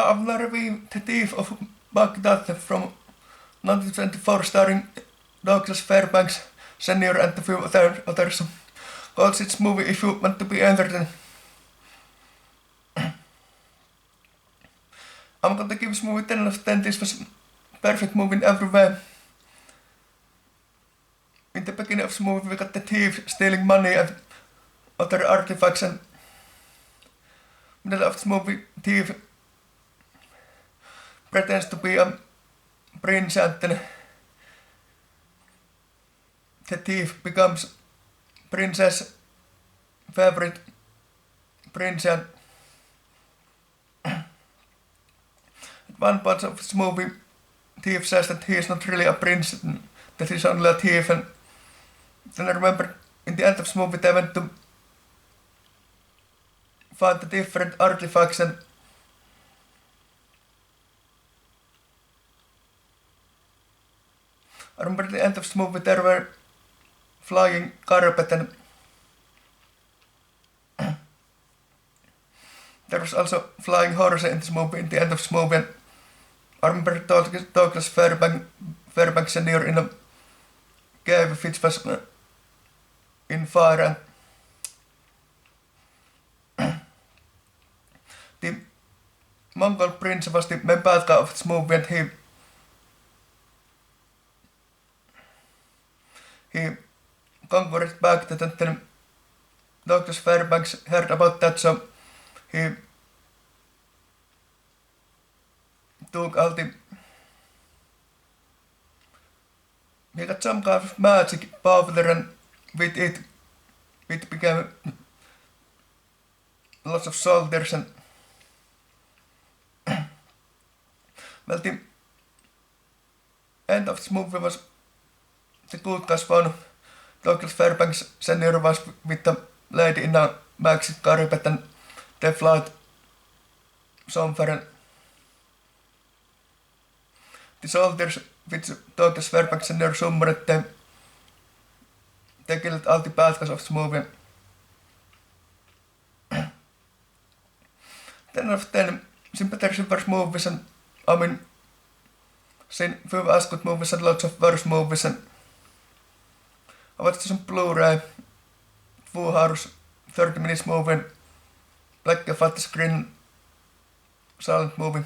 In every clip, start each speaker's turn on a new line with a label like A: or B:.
A: Avlarvi, The Thief of Bagdad from 1924, starring Douglas Fairbanks Senior and a few others. Calls its movie if you want to be entertained. I'm going to give this movie 10 out of 10. This was a perfect movie in every way. In the beginning of the movie we got the thief stealing money and other artifacts, and middle of the movie thief pretends to be a prince, and then the thief becomes princess' favorite prince, and at one part of this movie thief says that he is not really a prince, that he's only a thief, and then I remember in the end of the movie they went to find the different artifacts, and I remember at the end of the movie there were flying carpet, and there was also flying horse in this movie in the end of the movie, and I remember Douglas Fairbanks Senior in a cave which was in fire, and the Mongol prince was the main bad guy of this movie, and he conquered Bagdad, and then Douglas Fairbanks heard about that, so he took all the... He got some kind of magic powder, and with it became lots of soldiers, and well, the end of this movie was the good guys won. Douglas Fairbanks Senior was with the lady in a magic carpet, and they flight somewhere, and the soldiers which Douglas Fairbanks Senior summoned, they killed all the bad guys of the movie. 10 out of 10 sympathetic verse movies, and I mean seen few as good movies and lots of worse movies, and I watched some Blu-ray, full hours, 30 minutes movie, and black and fat screen silent movie.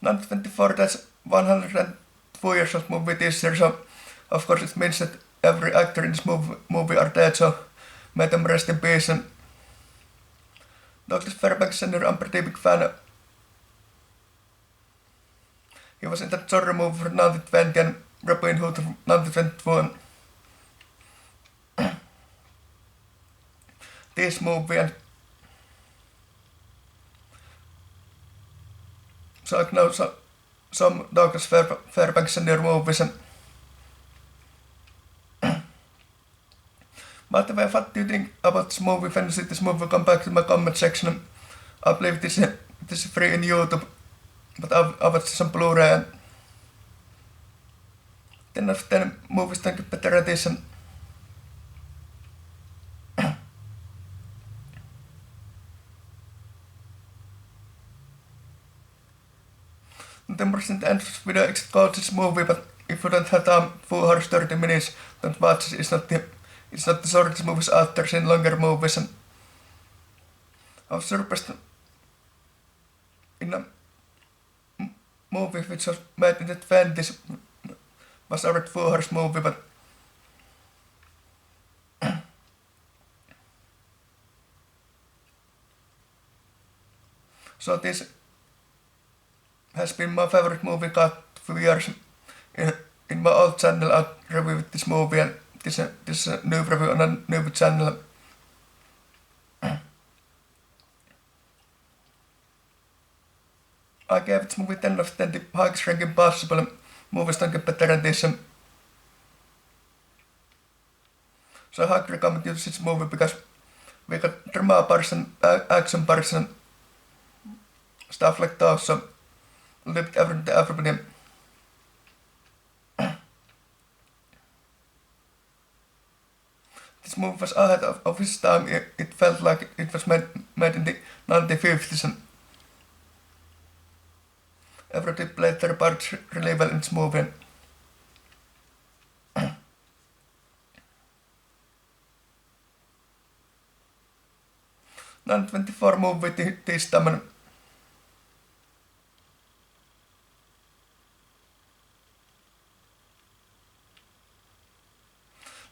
A: 1924, that's 104 years old movie this year, so of course it means that every actor in this movie are dead, so may them rest in peace. And Douglas Fairbanks Senior, I'm pretty big fan. He was in that Zorro movie from 1920 and Robin Hood from 1921. This movie, and so I know some Douglas Fairbanks Senior movies, and by the way, what do you think about this movie? When you see this movie, come back to my comment section. I believe this is free in YouTube, but I watched some Blu-ray, and 10 out of 10 movies don't get better at this. And then we're at the end of this video. Exit called this movie, but if you don't have time, 4 hours 30 minutes, don't watch it. It's not the shortest movies out there, seen longer movies, and I was surprised in a movie which was made in the 20s, was already 4 hours movie, but so this has been my favorite movie cut few years. In my old channel I reviewed this movie, and this is a new review on a new channel. I gave this movie 10 out of 10, the highest ranking possible. Movies don't get better than this. So I highly recommend you to see this movie, because we got drama parts and action parts and stuff like that, so a little bit everybody. This movie was ahead of its time. It felt like it was made made in the 1950s, and everybody played their parts really well in this movie. 1924 movie this time.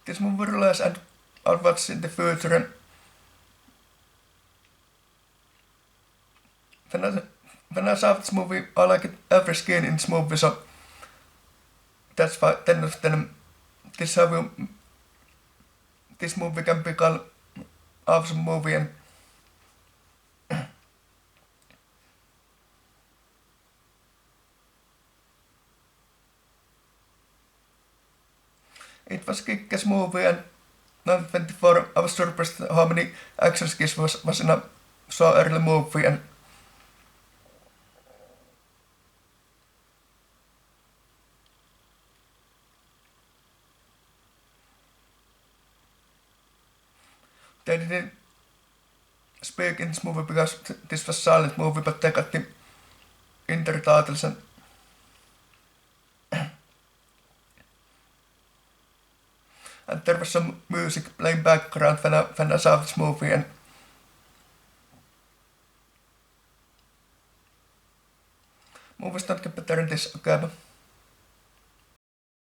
A: This movie released and I'll watch in the future, and when I saw this movie, I liked every skin in this movie, so that's why then this movie can be called awesome movie. And it was kick-ass movie, and 1924 I was surprised how many action skills was in a so early movie, and they didn't speak in this movie because this was silent movie, but they got the intertitles, and there was some music playing background when I saw this movie, and movies don't get better than this, okay?